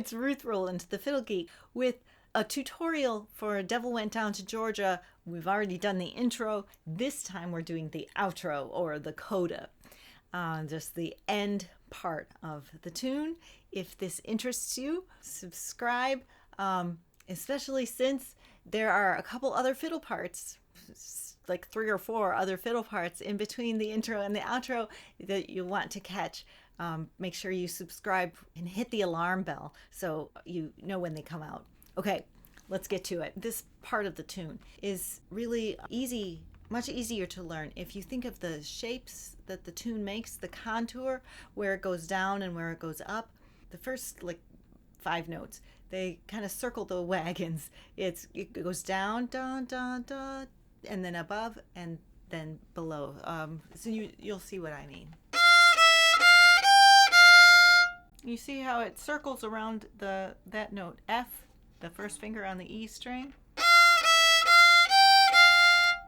it's Ruth Roland, the Fiddle Geek, with a tutorial for Devil Went Down to Georgia. We've already done the intro. This time we're doing the outro, or the coda, just the end part of the tune. If this interests you, subscribe, especially since there are a couple other fiddle parts, like 3 or 4 other fiddle parts in between the intro and the outro that you want to catch. Make sure you subscribe and hit the alarm bell so you know when they come out. Okay, let's get to it. This part of the tune is really easy, much easier to learn. If you think of the shapes that the tune makes, the contour, where it goes down and where it goes up, the first 5 notes, they kind of circle the wagons. It goes down, dun, dun, dun, and then above and then below. So you'll see what I mean. You see how it circles around that note F, the first finger on the E string,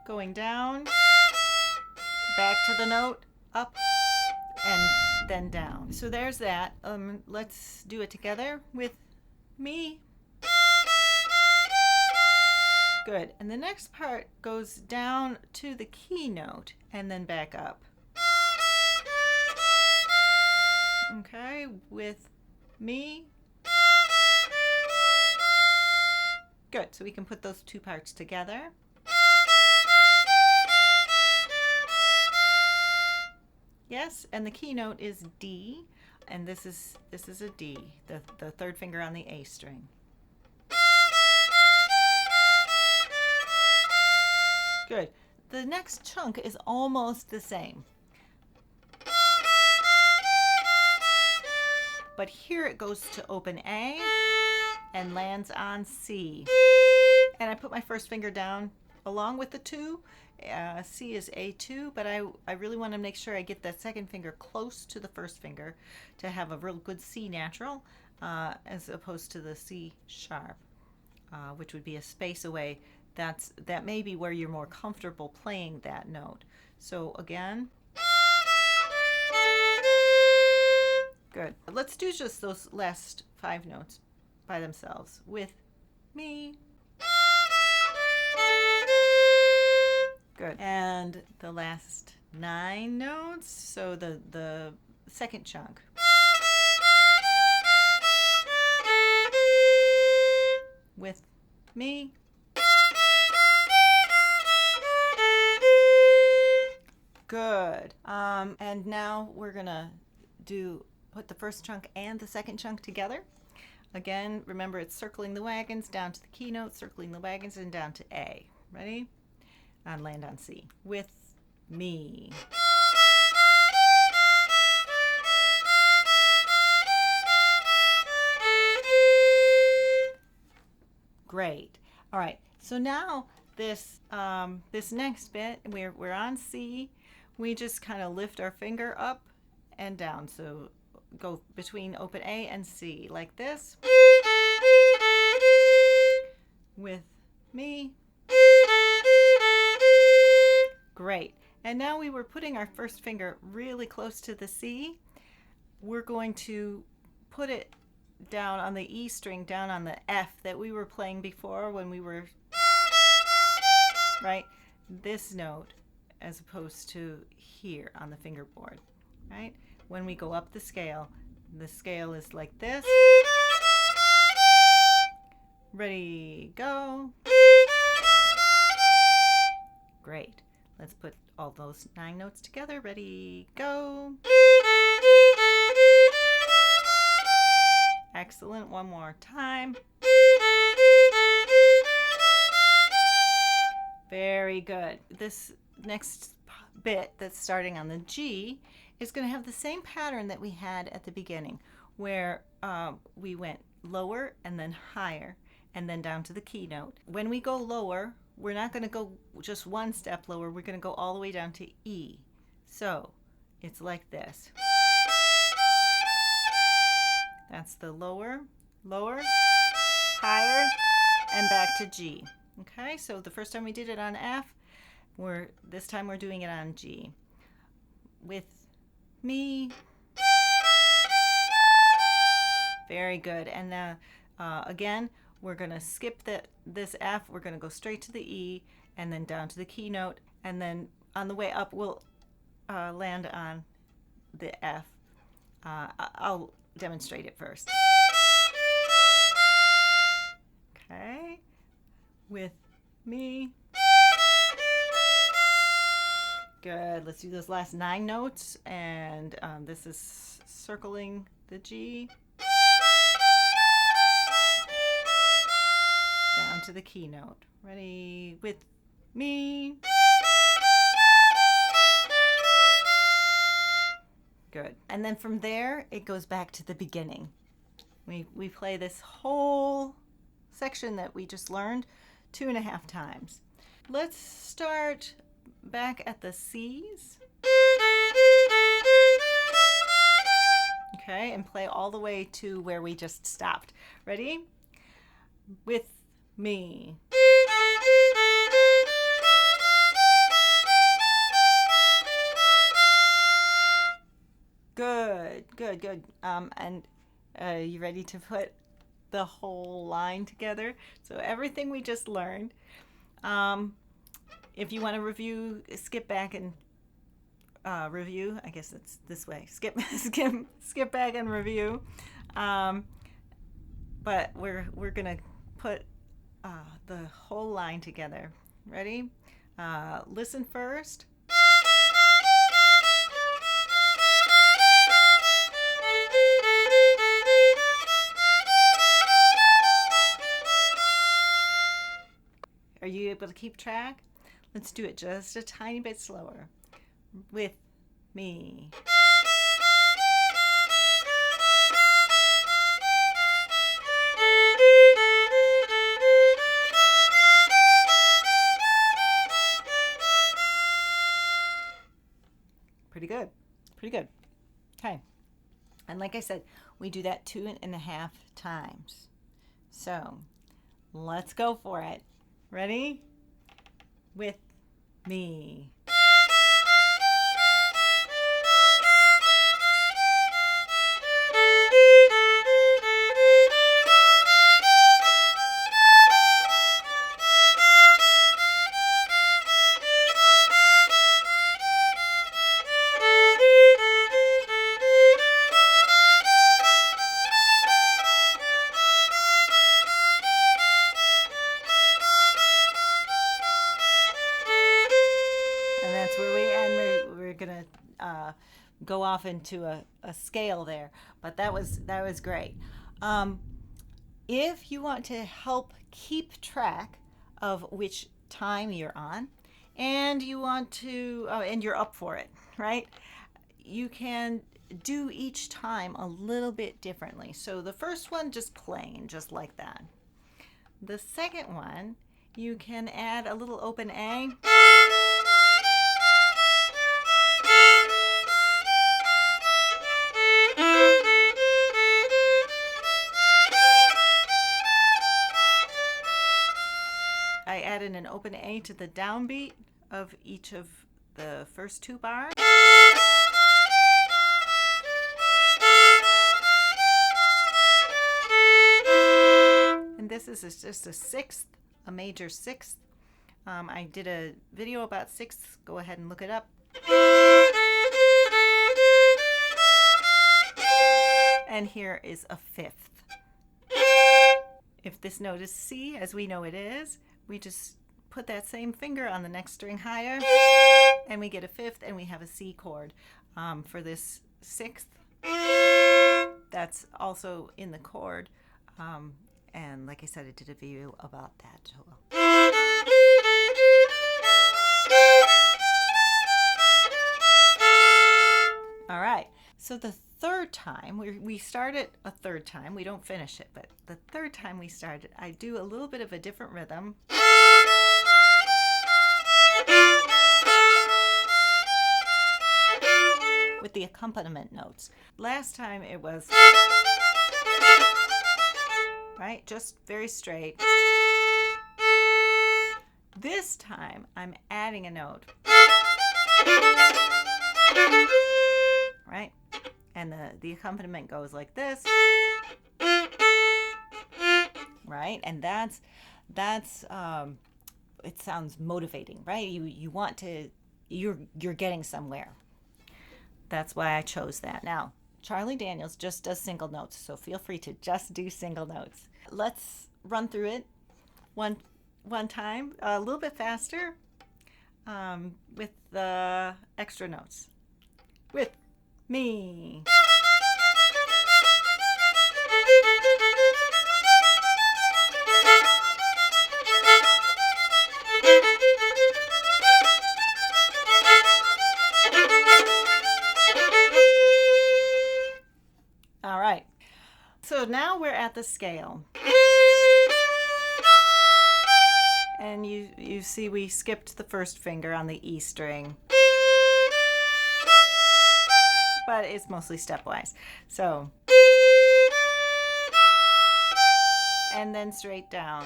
going down, back to the note, up, and then down. So there's that. Let's do it together with me. Good. And the next part goes down to the key note and then back up. Okay, with me. Good. So we can put those 2 parts together. Yes, and the key note is D, and this is a D, the 3rd finger on the A string. Good. The next chunk is almost the same. But here it goes to open A and lands on C. And I put my first finger down along with the 2. C is A2, but I really want to make sure I get that 2nd finger close to the 1st finger to have a real good C natural, as opposed to the C sharp, which would be a space away. That may be where you're more comfortable playing that note. So again. Good. Let's do just those last 5 notes by themselves with me. Good. And the last 9 notes, so the 2nd chunk. With me. Good. And now we're gonna put the 1st chunk and the 2nd chunk together. Again, remember it's circling the wagons down to the key note, circling the wagons, and down to A. Ready? And land on C. With me. Great. All right. So now this next bit, we're on C. We just kind of lift our finger up and down. So go between open A and C like this. With me. Great. And now we were putting our 1st finger really close to the C. We're going to put it down on the E string, down on the F that we were playing before when we were, right? This note as opposed to here on the fingerboard, right? When we go up the scale is like this. Ready, go. Great. Let's put all those 9 notes together. Ready, go. Excellent. One more time. Very good. This next bit that's starting on the G is going to have the same pattern that we had at the beginning, where we went lower and then higher and then down to the key note. When we go lower, we're not going to go just 1 step lower. We're going to go all the way down to E. So it's like this. That's the lower, higher, and back to G. Okay, so the first time we did it on F, this time we're doing it on G. With me. Very good. And again, we're going to skip this F. We're going to go straight to the E and then down to the keynote. And then on the way up, we'll land on the F. I'll demonstrate it first. Okay. With me. Good. Let's do those last 9 notes. And this is circling the G. Down to the keynote. Ready? With me. Good. And then from there, it goes back to the beginning. We play this whole section that we just learned 2.5 times. Let's start back at the C's. Okay, and play all the way to where we just stopped. Ready? With me. Good, good, good. And you ready to put the whole line together? So everything we just learned. If you want to review, skip back and review. I guess it's this way. Skip back and review. But we're gonna put the whole line together. Ready? Listen first. Are you able to keep track? Let's do it just a tiny bit slower. With me. Pretty good. Pretty good. Okay. And like I said, we do that 2.5 times. So let's go for it. Ready? With me. Go off into a scale there, but that was great. If you want to help keep track of which time you're on, and you want to and you're up for it, right? You can do each time a little bit differently. So the first one, just plain, just like that. The second one, you can add a little open A. I added an open A to the downbeat of each of the first 2 bars. And this is just a 6th, a major 6th. I did a video about 6ths. Go ahead and look it up. And here is a 5th. If this note is C, as we know it is, we just put that same finger on the next string higher, and we get a 5th, and we have a C chord. For this 6th, that's also in the chord. And like I said, I did a video about that. All right, so the third time, we start it a third time. We don't finish it, but the third time we start it, I do a little bit of a different rhythm. With the accompaniment notes. Last time it was, right, just very straight. This time I'm adding a note, right, and the accompaniment goes like this. right? And that's it sounds motivating, right? You want to, you're getting somewhere. That's why I chose that. Now, Charlie Daniels just does single notes, so feel free to just do single notes. Let's run through it one time, a little bit faster, with the extra notes. With me. All right. So now we're at the scale. And you see we skipped the first finger on the E string. But it's mostly stepwise. So, and then straight down.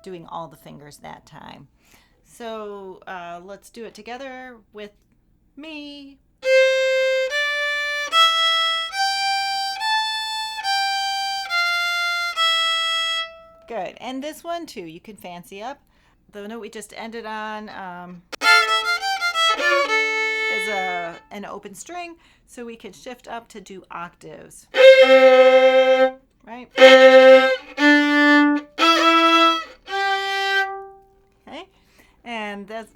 Doing all the fingers that time. So let's do it together with me. Good. And this one too, you can fancy up. The note we just ended on is an open string, so we can shift up to do octaves. Right? Okay. And that's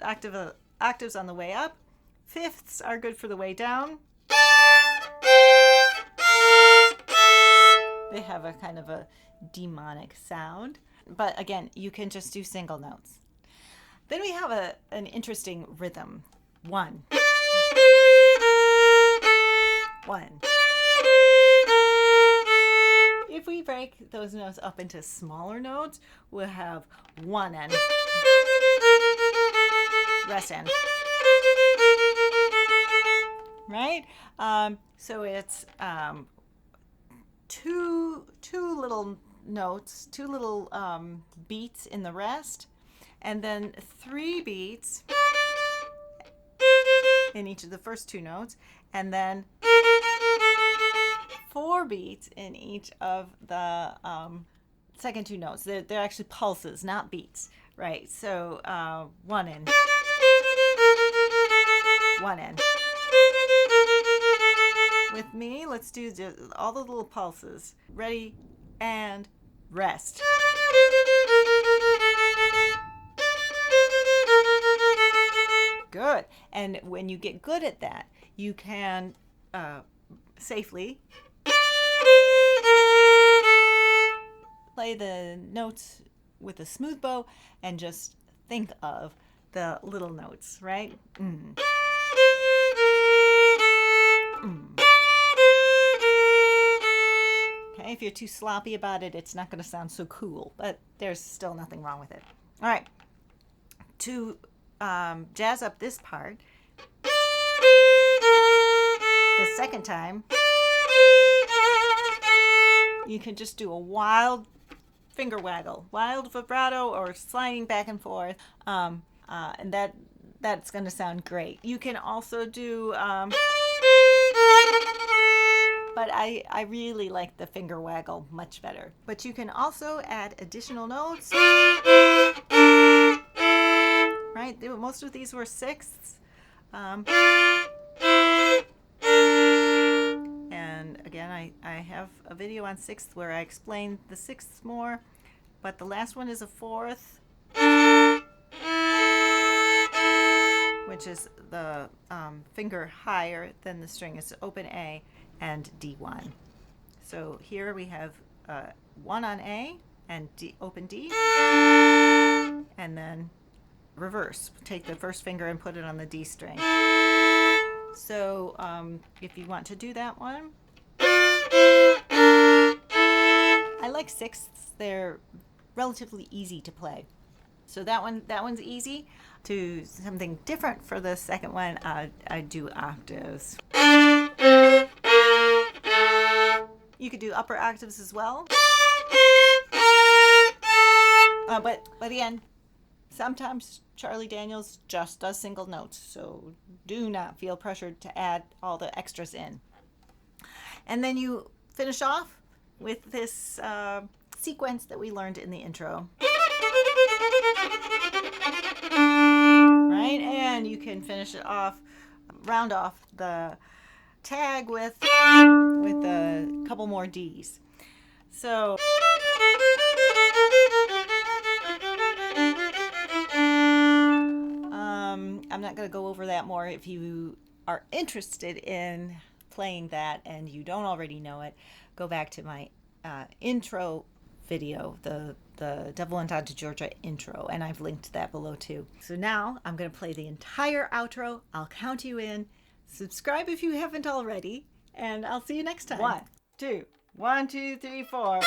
octaves on the way up. Fifths are good for the way down. They have a kind of a demonic sound. But again, you can just do single notes. Then we have an interesting rhythm. One. One. If we break those notes up into smaller notes, we'll have one and rest and. Right? So it's two little notes, two little beats in the rest, and then 3 beats in each of the first 2 notes, and then 4 beats in each of the second 2 notes. They're actually pulses, not beats, right? So 1 and 1 and. With me, let's do all the little pulses. Ready and rest. Good. And when you get good at that, you can safely play the notes with a smooth bow and just think of the little notes, right? Mm. Mm. Okay, if you're too sloppy about it, it's not going to sound so cool, but there's still nothing wrong with it. All right, to jazz up this part, the second time, you can just do a wild finger waggle, wild vibrato or sliding back and forth, and that's going to sound great. You can also do... but I really like the finger waggle much better. But you can also add additional notes. Right? Most of these were sixths. And again, I have a video on sixths where I explain the sixths more. But the last one is a fourth, which is the finger higher than the string. It's open A and D1. So here we have 1 on A and D, open D, and then reverse. Take the first finger and put it on the D string. So if you want to do that one, I like sixths. They're relatively easy to play. So that one's easy. To something different for the second one, I do octaves. You could do upper octaves as well. But again, sometimes Charlie Daniels just does single notes, so do not feel pressured to add all the extras in. And then you finish off with this sequence that we learned in the intro. Right, and you can finish it off, round off the tag with a couple more D's. So I'm not going to go over that more. If you are interested in playing that and you don't already know it, go back to my intro video, the Devil Went Down to Georgia intro, and I've linked that below too. So now I'm going to play the entire outro. I'll count you in. Subscribe if you haven't already, and I'll see you next time. 1, 2, 1, 2, 3, 4.